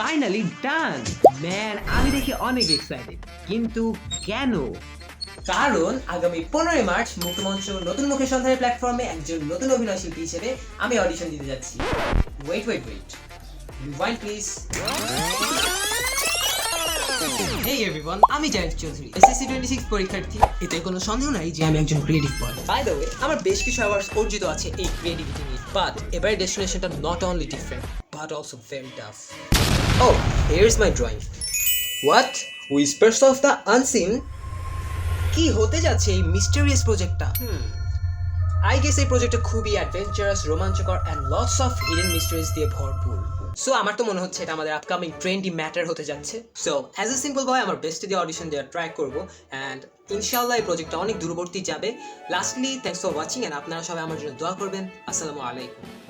Finally ডান man, আমি দেখি অনেক এক্সাইটেড, কিন্তু কেন? কারণ আগামী 15 মার্চ মুক্তমঞ্চ নতুন মুখের সন্ধানের প্ল্যাটফর্মে একজন নতুন অভিনয় শিল্পী হিসেবে আমি অডিশন দিতে যাচ্ছি। Wait rewind please. Hey everyone, আমি জায়েন্ট চৌধুরী, এসএসসি 26 পরীক্ষার্থী। এতে কোনো সন্দেহ নাই যে আমি একজন creative boy. By the way, আমার বেশ কিছু অ্যাওয়ার্ডস অর্জিত আছে এই ক্রিয়েটিভিটি নিয়ে। বাট এবারে ডেস্টিনেশনটা not only different but also very tough. ও, here is my drawing. What? Whispers of the unseen? কি হতে যাচ্ছে এই মিস্টেরিয়াস প্রজেক্টটা? আই গেস এই প্রজেক্টটা খুবই অ্যাডভেঞ্চারাস, রোমাঞ্চকর and lots of hidden mysteries দিয়ে ভরপুর। সো আমার তো মনে হচ্ছে এটা আমাদের আপকামিং ট্রেন্ডি ম্যাটার হতে যাচ্ছে। সো অ্যাজ এ সিম্পল বয় আমার বেস্ট দিয়ে অডিশন দেওয়ার ট্রাই করবো অ্যান্ড ইনশাআল্লাহ এই প্রজেক্টটা অনেক দূরবর্তী যাবে। Lastly thanks for watching and আপনারা সবাই আমার জন্য দোয়া করবেন। আসসালামু আলাইকুম।